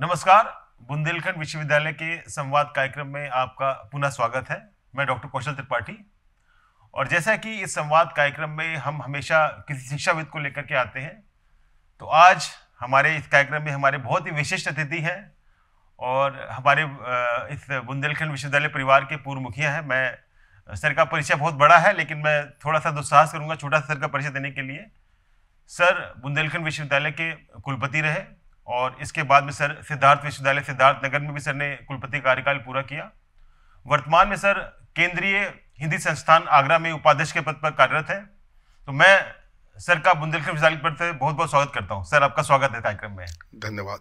नमस्कार। बुंदेलखंड विश्वविद्यालय के संवाद कार्यक्रम में आपका पुनः स्वागत है। मैं डॉक्टर कौशल त्रिपाठी। और जैसा कि इस संवाद कार्यक्रम में हम हमेशा किसी शिक्षाविद को लेकर के आते हैं, तो आज हमारे इस कार्यक्रम में हमारे बहुत ही विशिष्ट अतिथि हैं और हमारे इस बुंदेलखंड विश्वविद्यालय परिवार के पूर्व मुखिया हैं। मैं सर का परिचय बहुत बड़ा है, लेकिन मैं थोड़ा सा दुस्साहस करूंगा छोटा सा सर का परिचय देने के लिए। सर बुंदेलखंड विश्वविद्यालय के कुलपति रहे और इसके बाद में सर सिद्धार्थ विश्वविद्यालय सिद्धार्थ नगर में भी सर ने कुलपति कार्यकाल पूरा किया। वर्तमान में सर केंद्रीय हिंदी संस्थान आगरा में उपाध्यक्ष के पद पर कार्यरत है। तो मैं सर का बुंदेलखंड विश्वविद्यालय पर से बहुत बहुत स्वागत करता हूं। सर, आपका स्वागत है कार्यक्रम में। धन्यवाद।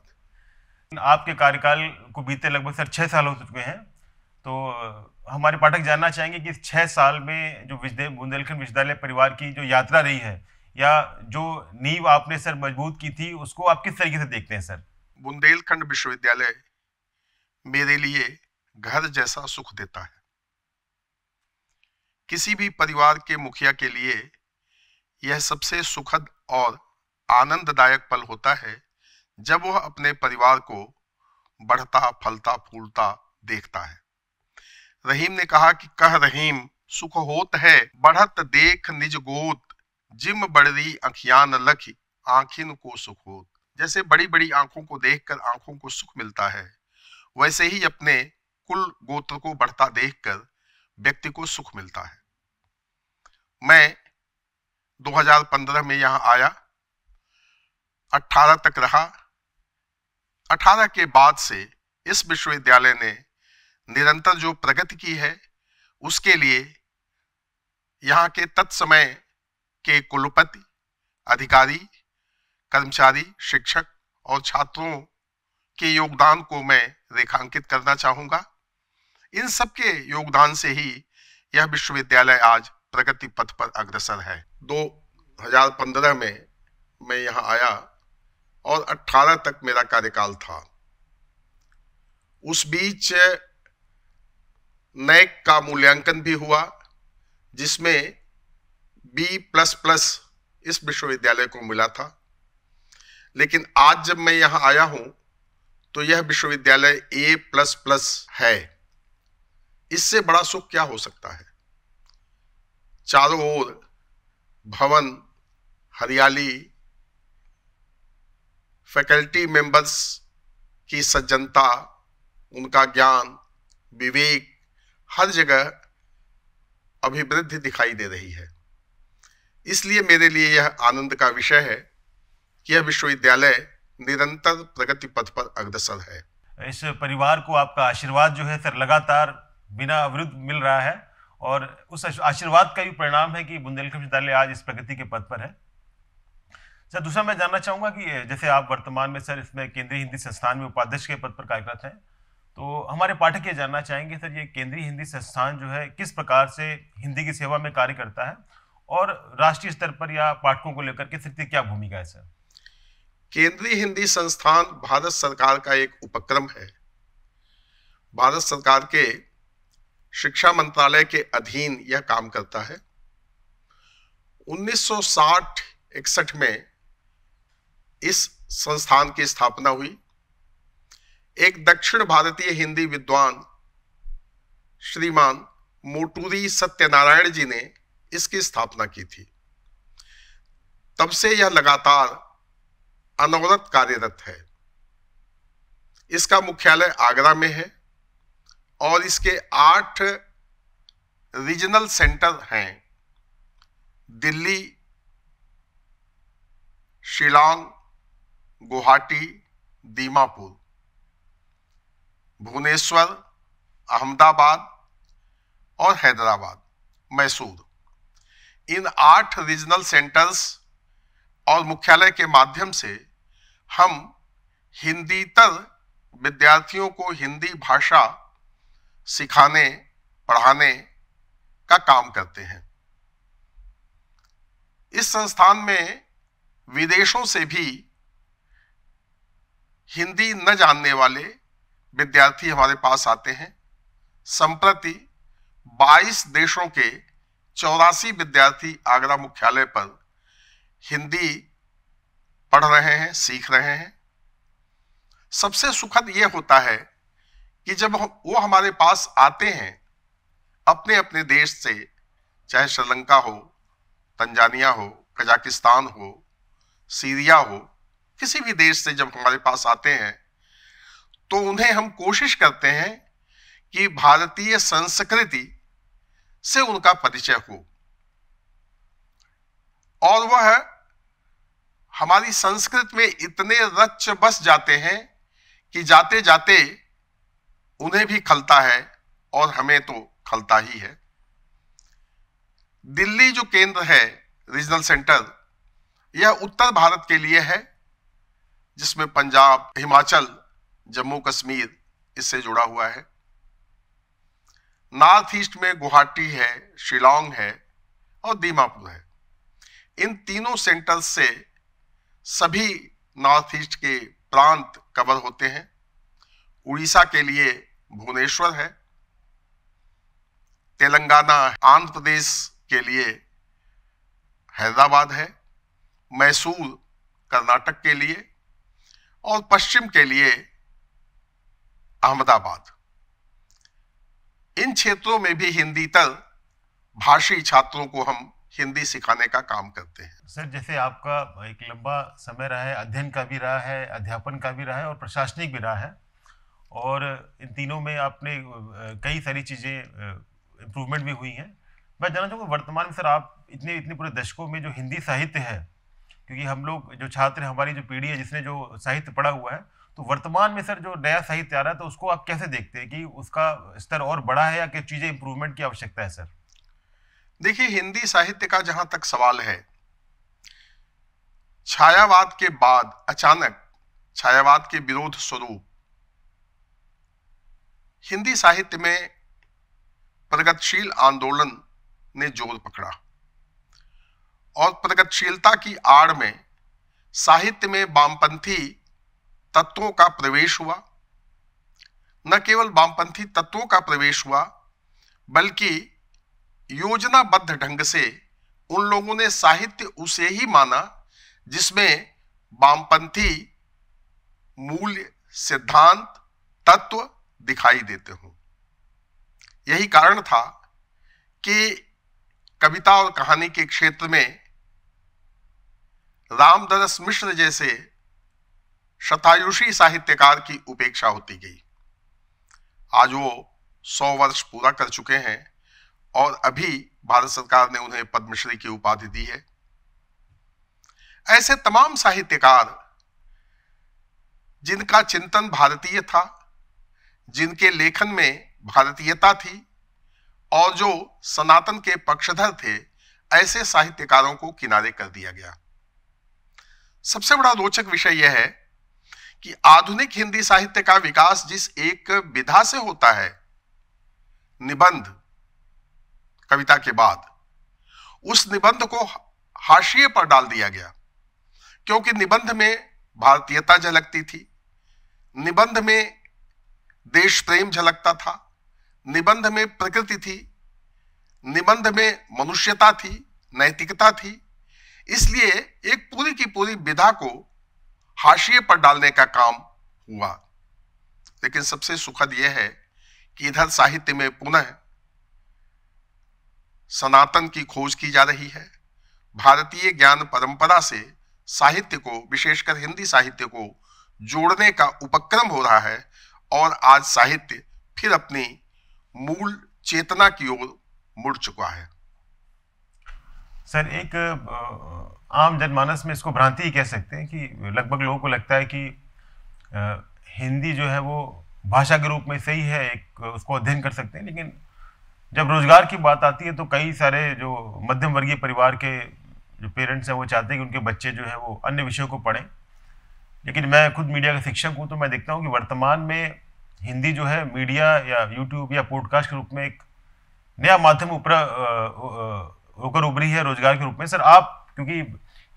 आपके कार्यकाल को बीते लगभग सर 6 साल हो चुके हैं। तो हमारे पाठक जानना चाहेंगे कि इस 6 साल में जो बुंदेलखंड विश्वविद्यालय परिवार की जो यात्रा रही है या जो नींव आपने सर मजबूत की थी, उसको आप किस तरीके से देखते हैं सर? बुंदेलखंड विश्वविद्यालय मेरे लिए घर जैसा सुख देता है। किसी भी परिवार के मुखिया के लिए यह सबसे सुखद और आनंददायक पल होता है जब वह अपने परिवार को बढ़ता फलता फूलता देखता है। रहीम ने कहा कि कह रहीम सुख होत है बढ़त देख निज गोत, जिम बड़री अखियान लखी आंखिन को सुख होत। जैसे बड़ी बड़ी आंखों को देखकर आंखों को सुख मिलता है, वैसे ही अपने कुल गोत्र को बढ़ता देखकर व्यक्ति को सुख मिलता है। मैं 2015 में यहां आया, 18 तक रहा। 18 के बाद से इस विश्वविद्यालय ने निरंतर जो प्रगति की है, उसके लिए यहाँ के तत्समय के कुलपति, अधिकारी, कर्मचारी, शिक्षक और छात्रों के योगदान को मैं रेखांकित करना चाहूंगा। इन सबके योगदान से ही यह विश्वविद्यालय आज प्रगति पथ पर अग्रसर है। 2015 में मैं यहाँ आया और 18 तक मेरा कार्यकाल था। उस बीच नैक का मूल्यांकन भी हुआ, जिसमें B++ इस विश्वविद्यालय को मिला था। लेकिन आज जब मैं यहाँ आया हूँ तो यह विश्वविद्यालय A++ है। इससे बड़ा सुख क्या हो सकता है? चारों ओर भवन, हरियाली, फैकल्टी मेंबर्स की सज्जनता, उनका ज्ञान, विवेक, हर जगह अभिवृद्धि दिखाई दे रही है। इसलिए मेरे लिए यह आनंद का विषय है कि यह विश्वविद्यालय निरंतर प्रगति पथ पर अग्रसर है। इस परिवार को आपका आशीर्वाद जो है सर लगातार बिना अवरुद्ध मिल रहा है और उस आशीर्वाद का भी परिणाम है कि बुंदेलखंड विश्वविद्यालय आज इस प्रगति के पथ पर है। सर, दूसरा मैं जानना चाहूंगा कि जैसे आप वर्तमान में सर इसमें केंद्रीय हिंदी संस्थान में उपाध्यक्ष के पद पर कार्यरत हैं, तो हमारे पाठक ये जानना चाहेंगे सर, ये केंद्रीय हिंदी संस्थान जो है किस प्रकार से हिंदी की सेवा में कार्य करता है और राष्ट्रीय स्तर पर या पाठकों को लेकर के स्थिति क्या भूमिका है सर? केंद्रीय हिंदी संस्थान भारत सरकार का एक उपक्रम है। भारत सरकार के शिक्षा मंत्रालय के अधीन यह काम करता है। 1960-61 में इस संस्थान की स्थापना हुई। एक दक्षिण भारतीय हिंदी विद्वान श्रीमान मोटूरी सत्यनारायण जी ने इसकी स्थापना की थी। तब से यह लगातार अनवरत कार्यरत है। इसका मुख्यालय आगरा में है और इसके 8 रीजनल सेंटर हैं। दिल्ली, शिलांग, गुवाहाटी, दीमापुर, भुवनेश्वर, अहमदाबाद और हैदराबाद, मैसूर। इन 8 रीजनल सेंटर्स और मुख्यालय के माध्यम से हम हिंदीतर विद्यार्थियों को हिंदी भाषा सिखाने, पढ़ाने का काम करते हैं। इस संस्थान में विदेशों से भी हिंदी न जानने वाले विद्यार्थी हमारे पास आते हैं। संप्रति 22 देशों के 84 विद्यार्थी आगरा मुख्यालय पर हिंदी पढ़ रहे हैं, सीख रहे हैं। सबसे सुखद यह होता है कि जब वो हमारे पास आते हैं अपने अपने देश से, चाहे श्रीलंका हो, तंजानिया हो, कजाकिस्तान हो, सीरिया हो, किसी भी देश से जब हमारे पास आते हैं तो उन्हें हम कोशिश करते हैं कि भारतीय संस्कृति से उनका परिचय हो और वह हमारी संस्कृति में इतने रच बस जाते हैं कि जाते जाते उन्हें भी खलता है और हमें तो खलता ही है। दिल्ली जो केंद्र है, रीजनल सेंटर, यह उत्तर भारत के लिए है, जिसमें पंजाब, हिमाचल, जम्मू कश्मीर इससे जुड़ा हुआ है। नॉर्थ ईस्ट में गुवाहाटी है, शिलोंग है और दीमापुर है। इन तीनों सेंटर्स से सभी नॉर्थ ईस्ट के प्रांत कवर होते हैं। उड़ीसा के लिए भुवनेश्वर है, तेलंगाना, आंध्र प्रदेश के लिए हैदराबाद है, मैसूर कर्नाटक के लिए और पश्चिम के लिए अहमदाबाद। इन क्षेत्रों में भी हिंदीतर भाषी छात्रों को हम हिंदी सिखाने का काम करते हैं। सर, जैसे आपका एक लंबा समय रहा है, अध्ययन का भी रहा है, अध्यापन का भी रहा है और प्रशासनिक भी रहा है, और इन तीनों में आपने कई सारी चीज़ें इम्प्रूवमेंट भी हुई हैं। मैं जानना चाहूँगा वर्तमान में सर, आप इतने इतने पूरे दशकों में जो हिंदी साहित्य है, क्योंकि हम लोग जो छात्र हैं, हमारी जो पीढ़ी है जिसने जो साहित्य पढ़ा हुआ है, तो वर्तमान में सर जो नया साहित्य आ रहा है तो उसको आप कैसे देखते हैं कि उसका स्तर और बढ़ा है या कि चीज़ें इम्प्रूवमेंट की आवश्यकता है सर? देखिए, हिंदी साहित्य का जहां तक सवाल है, छायावाद के बाद अचानक छायावाद के विरोध स्वरूप हिंदी साहित्य में प्रगतिशील आंदोलन ने जोर पकड़ा और प्रगतिशीलता की आड़ में साहित्य में वामपंथी तत्वों का प्रवेश हुआ। न केवल वामपंथी तत्वों का प्रवेश हुआ, बल्कि योजनाबद्ध ढंग से उन लोगों ने साहित्य उसे ही माना जिसमें वामपंथी मूल्य, सिद्धांत, तत्व दिखाई देते हों। यही कारण था कि कविता और कहानी के क्षेत्र में रामदरस मिश्र जैसे शतायुषी साहित्यकार की उपेक्षा होती गई। आज वो 100 वर्ष पूरा कर चुके हैं और अभी भारत सरकार ने उन्हें पद्मश्री की उपाधि दी है। ऐसे तमाम साहित्यकार जिनका चिंतन भारतीय था, जिनके लेखन में भारतीयता थी और जो सनातन के पक्षधर थे, ऐसे साहित्यकारों को किनारे कर दिया गया। सबसे बड़ा रोचक विषय यह है कि आधुनिक हिंदी साहित्य का विकास जिस एक विधा से होता है, निबंध, कविता के बाद, उस निबंध को हाशिए पर डाल दिया गया, क्योंकि निबंध में भारतीयता झलकती थी, निबंध में देश प्रेम झलकता था, निबंध में प्रकृति थी, निबंध में मनुष्यता थी, नैतिकता थी। इसलिए एक पूरी की पूरी विधा को हाशिए पर डालने का काम हुआ। लेकिन सबसे सुखद यह है कि इधर साहित्य में पुनः सनातन की खोज की जा रही है। भारतीय ज्ञान परंपरा से साहित्य को, विशेषकर हिंदी साहित्य को जोड़ने का उपक्रम हो रहा है और आज साहित्य फिर अपनी मूल चेतना की ओर मुड़ चुका है। सर, एक आम जनमानस में इसको भ्रांति ही कह सकते हैं कि लगभग लोगों को लगता है कि हिंदी जो है वो भाषा के रूप में सही है, एक उसको अध्ययन कर सकते हैं, लेकिन जब रोजगार की बात आती है तो कई सारे जो मध्यम वर्गीय परिवार के जो पेरेंट्स हैं वो चाहते हैं कि उनके बच्चे जो है वो अन्य विषयों को पढ़ें। लेकिन मैं खुद मीडिया का शिक्षक हूँ, तो मैं देखता हूँ कि वर्तमान में हिंदी जो है मीडिया या यूट्यूब या पॉडकास्ट के रूप में एक नया माध्यम होकर उभरी है रोजगार के रूप में। सर, आप क्योंकि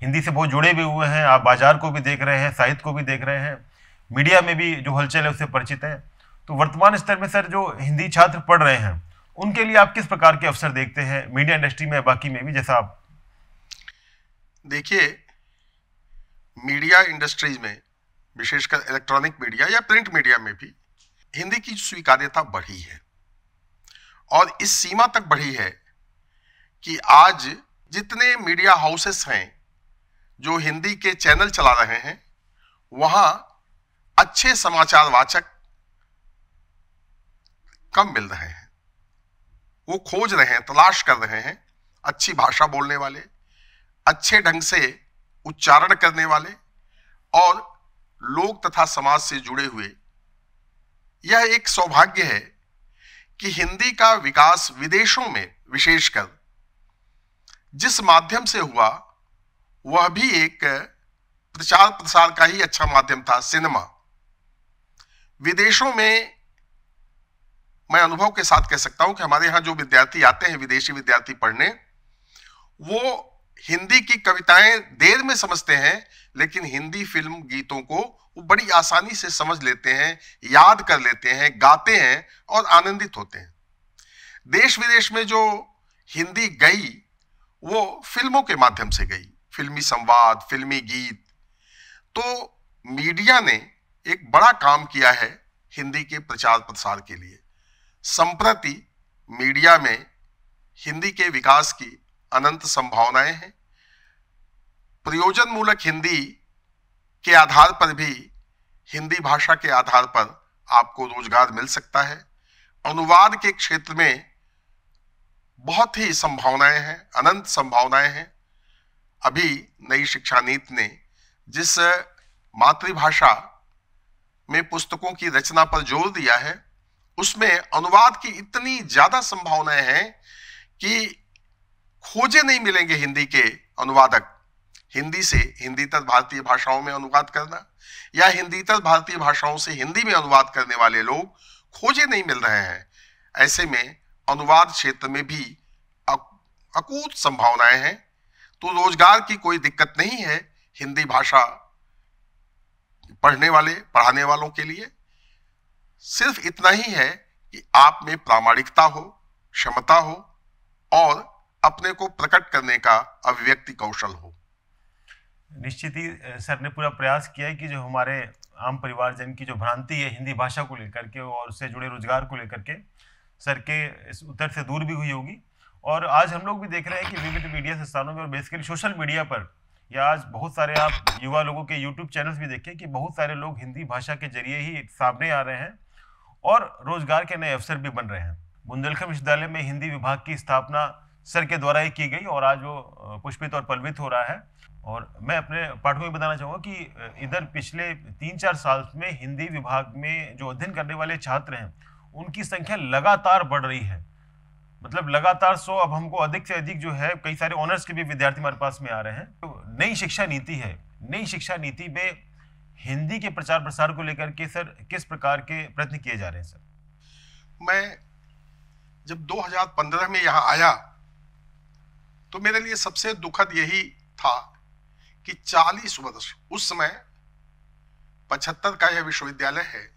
हिंदी से बहुत जुड़े भी हुए हैं, आप बाजार को भी देख रहे हैं, साहित्य को भी देख रहे हैं, मीडिया में भी जो हलचल है उससे परिचित हैं, तो वर्तमान स्तर में सर जो हिंदी छात्र पढ़ रहे हैं उनके लिए आप किस प्रकार के अवसर देखते हैं, मीडिया इंडस्ट्री में, बाकी में भी, जैसा आप? देखिए, मीडिया इंडस्ट्रीज में विशेषकर इलेक्ट्रॉनिक मीडिया या प्रिंट मीडिया में भी हिंदी की स्वीकार्यता बढ़ी है, और इस सीमा तक बढ़ी है कि आज जितने मीडिया हाउसेस हैं जो हिंदी के चैनल चला रहे हैं, वहां अच्छे समाचार वाचक कम मिल रहे हैं। वो खोज रहे हैं, तलाश कर रहे हैं अच्छी भाषा बोलने वाले, अच्छे ढंग से उच्चारण करने वाले और लोक तथा समाज से जुड़े हुए। यह एक सौभाग्य है कि हिंदी का विकास विदेशों में विशेषकर जिस माध्यम से हुआ, वह भी एक प्रचार प्रसार का ही अच्छा माध्यम था, सिनेमा। विदेशों में मैं अनुभव के साथ कह सकता हूं कि हमारे यहां जो विद्यार्थी आते हैं, विदेशी विद्यार्थी पढ़ने, वो हिंदी की कविताएं देर में समझते हैं, लेकिन हिंदी फिल्म गीतों को वो बड़ी आसानी से समझ लेते हैं, याद कर लेते हैं, गाते हैं और आनंदित होते हैं। देश विदेश में जो हिंदी गई वो फिल्मों के माध्यम से गई, फिल्मी संवाद, फिल्मी गीत। तो मीडिया ने एक बड़ा काम किया है हिंदी के प्रचार प्रसार के लिए। संप्रति मीडिया में हिंदी के विकास की अनंत संभावनाएं हैं। प्रयोजन मूलक हिंदी के आधार पर भी, हिंदी भाषा के आधार पर आपको रोजगार मिल सकता है। अनुवाद के क्षेत्र में बहुत ही संभावनाएं हैं, अनंत संभावनाएं हैं। अभी नई शिक्षा नीति ने जिस मातृभाषा में पुस्तकों की रचना पर जोर दिया है, उसमें अनुवाद की इतनी ज्यादा संभावनाएं हैं कि खोजे नहीं मिलेंगे हिंदी के अनुवादक। हिंदी से हिंदीतर भारतीय भाषाओं में अनुवाद करना या हिंदीतर भारतीय भाषाओं से हिंदी में अनुवाद करने वाले लोग खोजे नहीं मिल रहे हैं। ऐसे में अनुवाद क्षेत्र में भी अकूत संभावनाएं हैं। तो रोजगार की कोई दिक्कत नहीं है हिंदी भाषा पढ़ने वाले, पढ़ाने वालों के लिए। सिर्फ इतना ही है कि आप में प्रामाणिकता हो, क्षमता हो और अपने को प्रकट करने का अभिव्यक्ति कौशल हो। निश्चित ही सर ने पूरा प्रयास किया है कि जो हमारे आम परिवारजन की जो भ्रांति है हिंदी भाषा को लेकर के और उससे जुड़े रोजगार को लेकर के, सर के इस उत्तर से दूर भी हुई होगी। और आज हम लोग भी देख रहे हैं कि विविध मीडिया संस्थानों में और बेसिकली सोशल मीडिया पर, या आज बहुत सारे आप युवा लोगों के यूट्यूब चैनल्स भी देखें कि बहुत सारे लोग हिंदी भाषा के जरिए ही सामने आ रहे हैं और रोजगार के नए अवसर भी बन रहे हैं। बुंदेलखंड विश्वविद्यालय में हिंदी विभाग की स्थापना सर के द्वारा ही की गई और आज वो पुष्पित और पल्वित हो रहा है। और मैं अपने पाठकों में बताना चाहूँगा कि इधर पिछले 3-4 साल में हिंदी विभाग में जो अध्ययन करने वाले छात्र हैं, उनकी संख्या लगातार बढ़ रही है। मतलब लगातार 100, अब हमको अधिक से अधिक जो है, कई सारे ऑनर्स के भी विद्यार्थी हमारे पास में आ रहे हैं। तो नई शिक्षा नीति है, नई शिक्षा नीति में हिंदी के प्रचार प्रसार को लेकर के सर किस प्रकार के प्रयत्न किए जा रहे हैं? सर, मैं जब 2015 में यहाँ आया तो मेरे लिए सबसे दुखद यही था कि 40 वर्ष, उस समय 75 का यह विश्वविद्यालय है,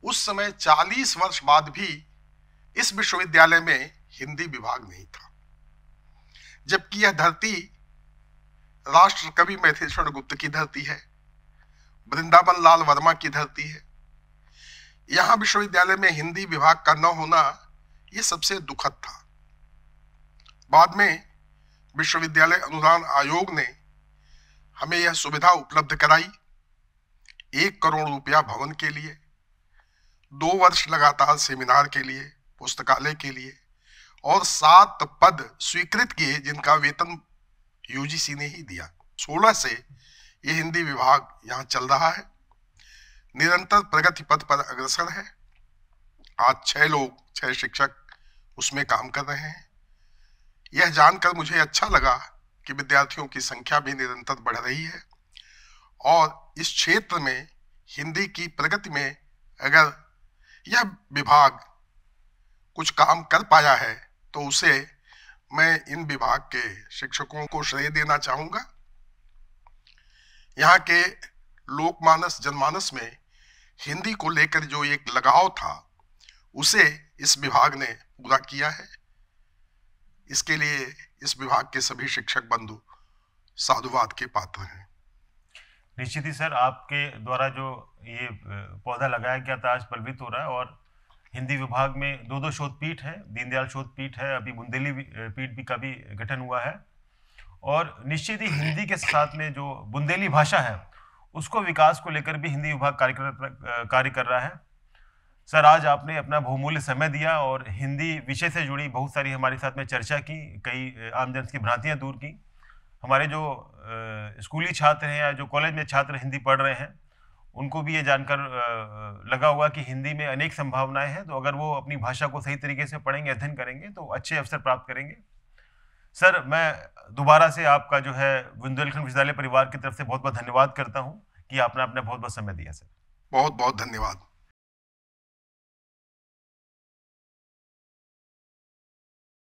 उस समय 40 वर्ष बाद भी इस विश्वविद्यालय में हिंदी विभाग नहीं था। जबकि यह धरती राष्ट्र कवि मैथिलीशरण गुप्त की धरती है, वृंदावन लाल वर्मा की धरती है। यहां विश्वविद्यालय में हिंदी विभाग का न होना यह सबसे दुखद था। बाद में विश्वविद्यालय अनुदान आयोग ने हमें यह सुविधा उपलब्ध कराई। 1 करोड़ रुपया भवन के लिए, 2 वर्ष लगातार सेमिनार के लिए, पुस्तकालय के लिए, और 7 पद स्वीकृत किए जिनका वेतन यूजीसी ने ही दिया। 16 से यह हिंदी विभाग यहाँ चल रहा है, निरंतर प्रगति पथ पर अग्रसर है। आज 6 शिक्षक उसमें काम कर रहे हैं। यह जानकर मुझे अच्छा लगा कि विद्यार्थियों की संख्या भी निरंतर बढ़ रही है और इस क्षेत्र में हिंदी की प्रगति में अगर यह विभाग कुछ काम कर पाया है तो उसे मैं इन विभाग के शिक्षकों को श्रेय देना चाहूंगा। यहाँ के लोकमानस, जनमानस में हिंदी को लेकर जो एक लगाव था, उसे इस विभाग ने पूरा किया है। इसके लिए इस विभाग के सभी शिक्षक बंधु साधुवाद के पात्र हैं। निश्चित ही सर, आपके द्वारा जो ये पौधा लगाया गया था आज फलवित हो रहा है, और हिंदी विभाग में दो दो शोध पीठ है, दीनदयाल शोध पीठ है, अभी बुंदेली पीठ भी का भी गठन हुआ है। और निश्चित ही हिंदी के साथ में जो बुंदेली भाषा है उसको विकास को लेकर भी हिंदी विभाग कार्य कर रहा है। सर, आज आपने अपना बहुमूल्य समय दिया और हिंदी विषय से जुड़ी बहुत सारी हमारे साथ में चर्चा की, कई आमजन की भ्रांतियां दूर की। हमारे जो स्कूली छात्र हैं या जो कॉलेज में छात्र हिंदी पढ़ रहे हैं, उनको भी ये जानकर लगा होगा कि हिंदी में अनेक संभावनाएं हैं, तो अगर वो अपनी भाषा को सही तरीके से पढ़ेंगे, अध्ययन करेंगे, तो अच्छे अवसर प्राप्त करेंगे। सर, मैं दोबारा से आपका जो है बुंदेलखंड विश्वविद्यालय परिवार की तरफ से बहुत बहुत धन्यवाद करता हूँ कि आपने अपना बहुत बहुत समय दिया सर। बहुत बहुत धन्यवाद।